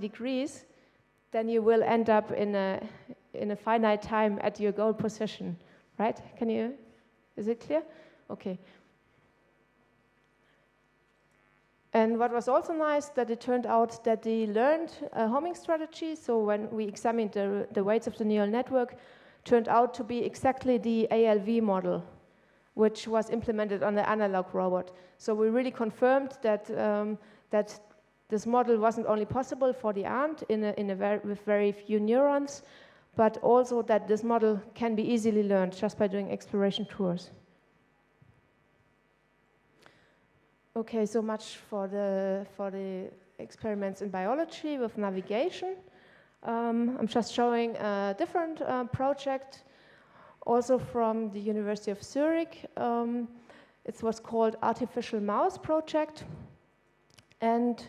degrees, then you will end up in a finite time at your goal position, right? Is it clear? Okay. And what was also nice, that it turned out that the learned homing strategy, so when we examined the weights of the neural network, turned out to be exactly the ALV model, which was implemented on the analog robot. So we really confirmed that that this model wasn't only possible for the ant with very few neurons, but also that this model can be easily learned just by doing exploration tours. Okay, so much for the experiments in biology with navigation. I'm just showing a different project, also from the University of Zurich. It was called Artificial Mouse Project, and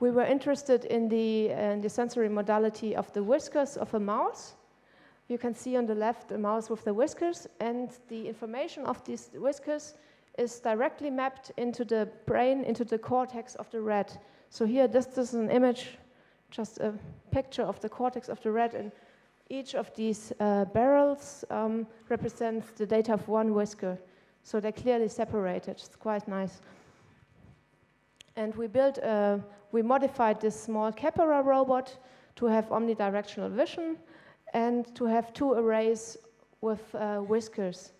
we were interested in the sensory modality of the whiskers of a mouse. You can see on the left a mouse with the whiskers, and the information of these whiskers is directly mapped into the brain, into the cortex of the rat. So here, this is an image, just a picture of the cortex of the rat, and each of these barrels represents the data of one whisker. So they're clearly separated. It's quite nice. And we modified this small Kepera robot to have omnidirectional vision and to have 2 arrays with whiskers.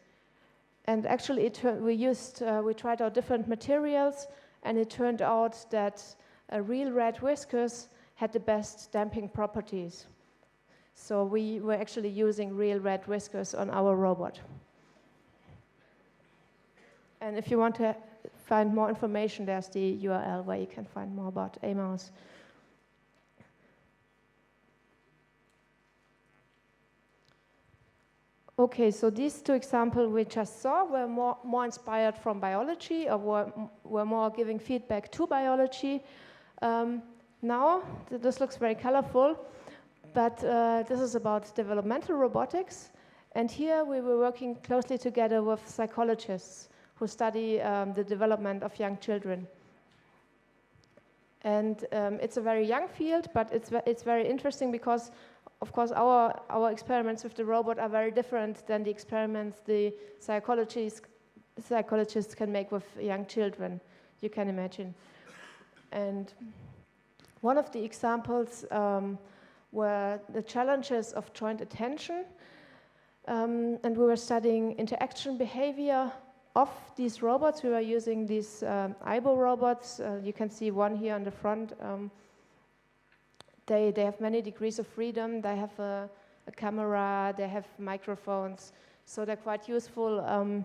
And actually, we tried out different materials, and it turned out that real rat whiskers had the best damping properties. So we were actually using real rat whiskers on our robot. And if you want to find more information, there's the URL where you can find more about AMouse. Okay, so these 2 examples we just saw were more inspired from biology, or were more giving feedback to biology. Now, this looks very colorful, but this is about developmental robotics. And here we were working closely together with psychologists who study the development of young children. And it's a very young field, but it's very interesting because, of course, our experiments with the robot are very different than the experiments the psychologists can make with young children, you can imagine. And one of the examples were the challenges of joint attention. And we were studying interaction behavior of these robots. We were using these Aibo robots. You can see one here on the front. They have many degrees of freedom. They have a camera, they have microphones. So they're quite useful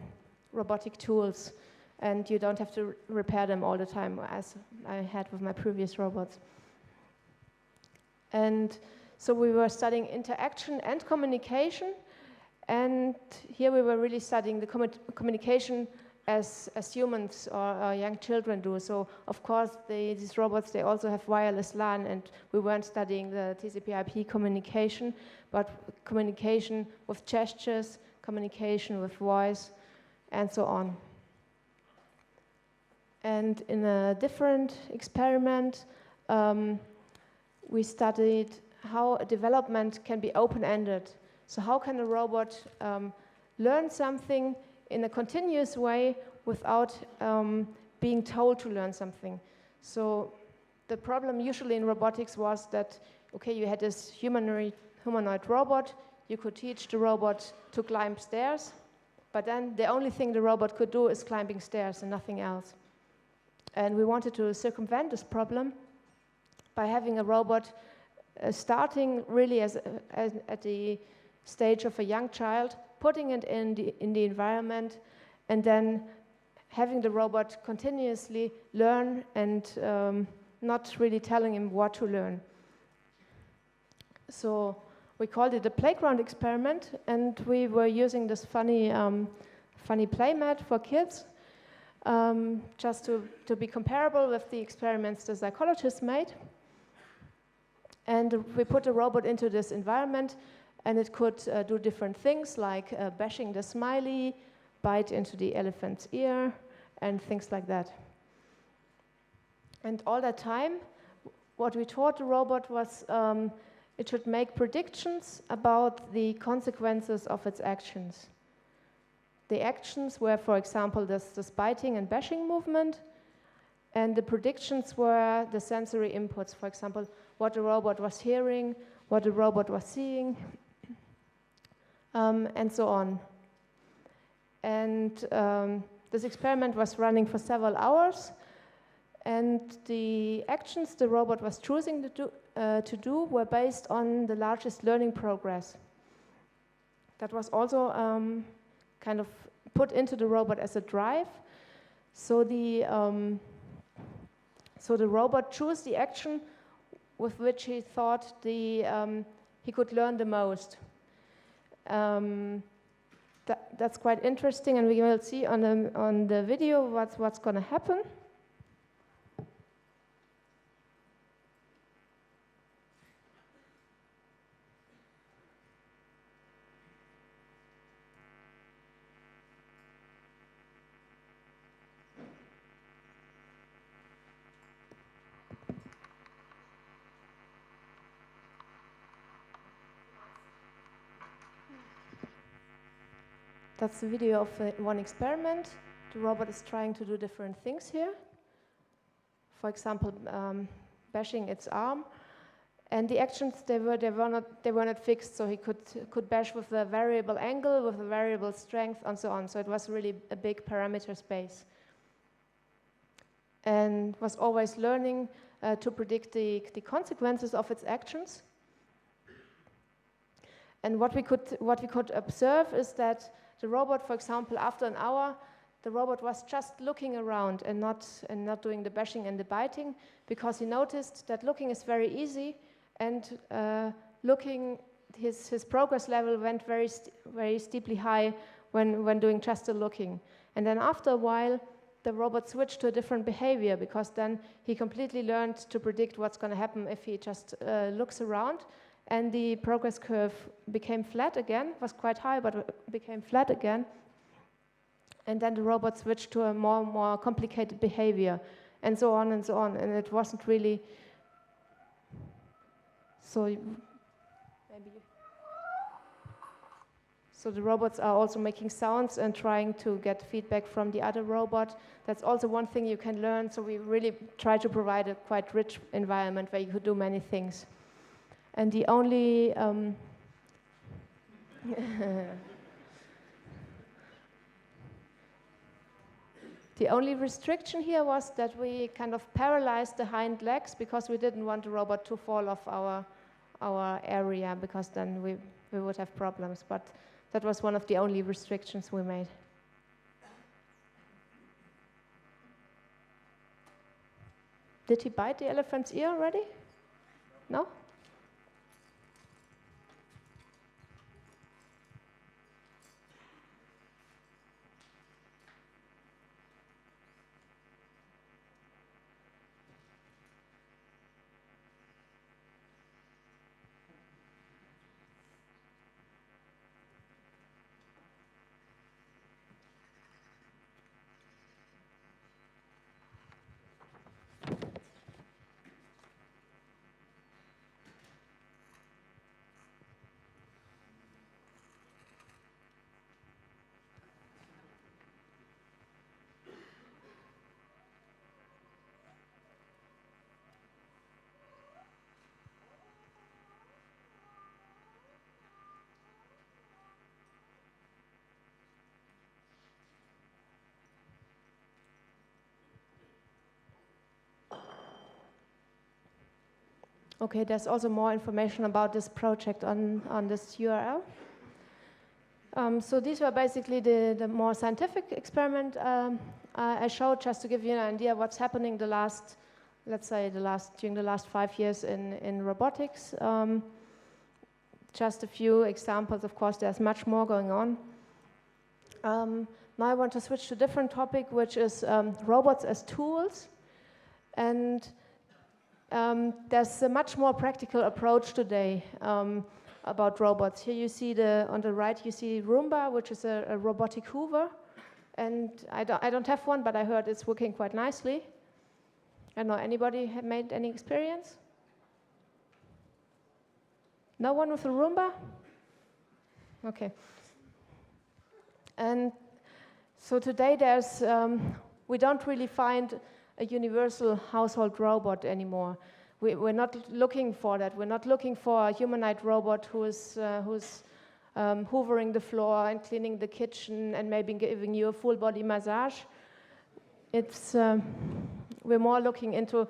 robotic tools. And you don't have to repair them all the time, as I had with my previous robots. And so we were studying interaction and communication. And here we were really studying the communication as humans or young children do. So, of course, these robots, they also have wireless LAN, and we weren't studying the TCP/IP communication, but communication with gestures, communication with voice, and so on. And in a different experiment, we studied how a development can be open-ended. So how can a robot learn something in a continuous way without being told to learn something? So the problem usually in robotics was that, okay, you had this humanoid robot, you could teach the robot to climb stairs, but then the only thing the robot could do is climbing stairs and nothing else. And we wanted to circumvent this problem by having a robot starting really at the stage of a young child, putting it in the environment, and then having the robot continuously learn and not really telling him what to learn. So we called it a playground experiment, and we were using this funny playmat for kids, just to be comparable with the experiments the psychologists made. And we put the robot into this environment, and it could do different things like bashing the smiley, bite into the elephant's ear, and things like that. And all that time, what we taught the robot was it should make predictions about the consequences of its actions. The actions were, for example, this biting and bashing movement, and the predictions were the sensory inputs, for example, what the robot was hearing, what the robot was seeing, and so on. And this experiment was running for several hours, and the actions the robot was choosing to do were based on the largest learning progress. That was also kind of put into the robot as a drive. So the robot chose the action with which he thought he could learn the most. That's quite interesting, and we will see on the video what's going to happen. That's a video of one experiment. The robot is trying to do different things here. For example, bashing its arm, and the actions they were not fixed. So he could bash with a variable angle, with a variable strength, and so on. So it was really a big parameter space, and was always learning to predict the consequences of its actions. And what we could observe is that the robot, for example, after an hour, the robot was just looking around and not doing the bashing and the biting, because he noticed that looking is very easy, and looking, his progress level went very steeply high when doing just the looking. And then after a while, the robot switched to a different behavior, because then he completely learned to predict what's going to happen if he just looks around. And the progress curve became flat again, was quite high, but became flat again. And then the robot switched to a more complicated behavior, and so on and so on. And it wasn't really, so the robots are also making sounds and trying to get feedback from the other robot. That's also one thing you can learn. So we really try to provide a quite rich environment where you could do many things. And the only the only restriction here was that we kind of paralyzed the hind legs, because we didn't want the robot to fall off our area, because then we would have problems. But that was one of the only restrictions we made. Did he bite the elephant's ear already? No? Okay, there's also more information about this project on this URL. So these were basically the more scientific experiment I showed, just to give you an idea of what's happening during the last 5 years in robotics. Just a few examples. Of course, there's much more going on. Now I want to switch to a different topic, which is robots as tools. And there's a much more practical approach today about robots. Here you see on the right you see Roomba, which is a robotic Hoover, and I don't have one, but I heard it's working quite nicely. I don't know, anybody have made any experience? No one with a Roomba? Okay. And so today we don't really find a universal household robot anymore. We're not looking for that. We're not looking for a humanoid robot who's hoovering the floor and cleaning the kitchen and maybe giving you a full body massage. We're more looking into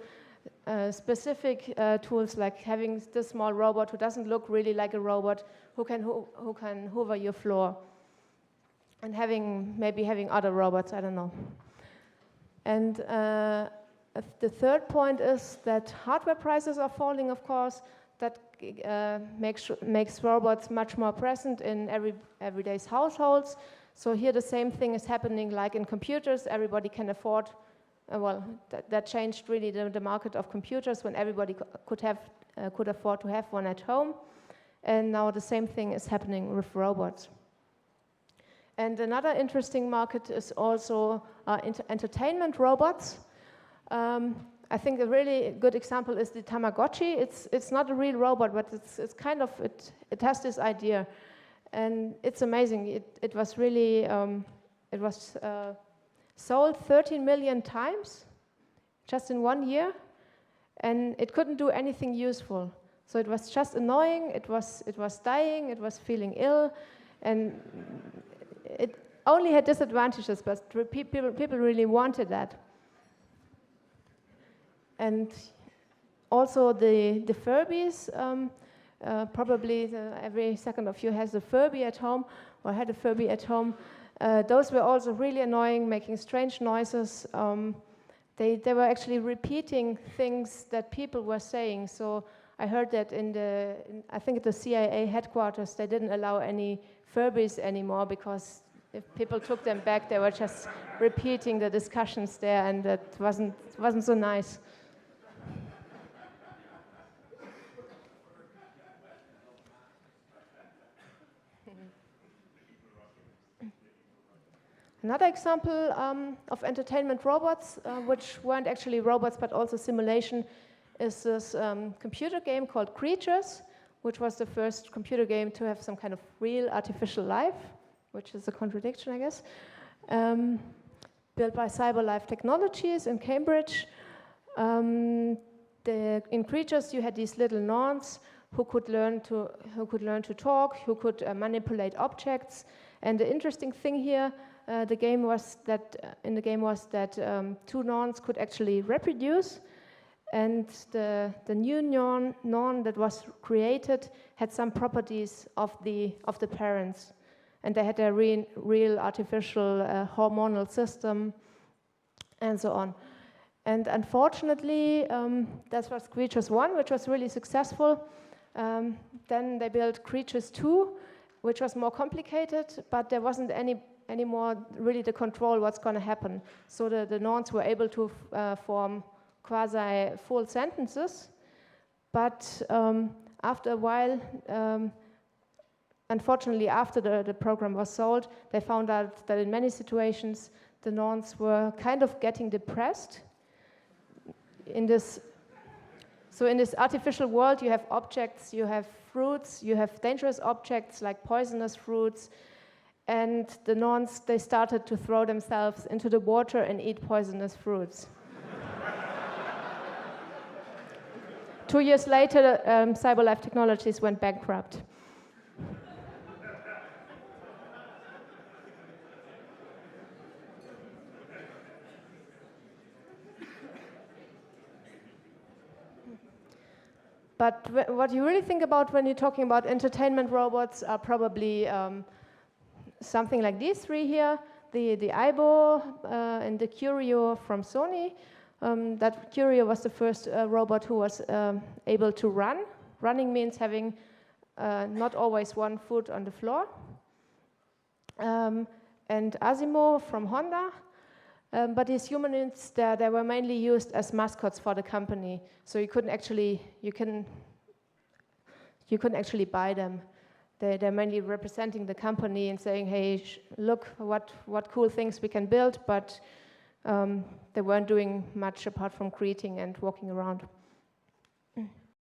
specific tools, like having this small robot who doesn't look really like a robot, who can hoover your floor, and maybe having other robots, I don't know. And the third point is that hardware prices are falling, of course. That makes robots much more present in everyday households. So here the same thing is happening like in computers. Everybody can afford, that changed really the market of computers when everybody could afford to have one at home. And now the same thing is happening with robots. And another interesting market is also entertainment robots. I think a really good example is the Tamagotchi. It's not a real robot, but it's kind of, it has this idea. And it's amazing. It was really, sold 13 million times just in 1 year. And it couldn't do anything useful. So it was just annoying, it was dying, it was feeling ill. And it only had disadvantages, but people really wanted that. And also the Furbies, probably every second of you has a Furby at home, or had a Furby at home. Those were also really annoying, making strange noises. They were actually repeating things that people were saying. So I heard that I think at the CIA headquarters, they didn't allow any Furbies anymore, because if people took them back, they were just repeating the discussions there, and that wasn't so nice. Another example of entertainment robots, which weren't actually robots but also simulation, is this computer game called Creatures, which was the first computer game to have some kind of real artificial life, which is a contradiction, I guess. Built by CyberLife Technologies in Cambridge. In Creatures, you had these little Norns who could learn to talk, who could manipulate objects. And the interesting thing here, in the game was that two Norns could actually reproduce, and the new Norn that was created had some properties of the parents, and they had a real artificial hormonal system, and so on. And unfortunately, that was Creatures 1, which was really successful. Then they built Creatures 2, which was more complicated, but there wasn't any more really the control what's going to happen. So the Norns were able to form quasi-full sentences, but after a while, unfortunately, after the program was sold, they found out that in many situations, the Norns were kind of getting depressed. In this artificial world, you have objects, you have fruits, you have dangerous objects like poisonous fruits, and the Norns, they started to throw themselves into the water and eat poisonous fruits. 2 years later, CyberLife Technologies went bankrupt. But what you really think about when you're talking about entertainment robots are probably something like these three here, the Aibo and the Curio from Sony. That Curio was the first robot who was able to run. Running means having not always one foot on the floor. And Asimo from Honda. But these humanoids, they were mainly used as mascots for the company, so you couldn't actually buy them. They're mainly representing the company and saying, "Hey, look what cool things we can build," but they weren't doing much apart from greeting and walking around.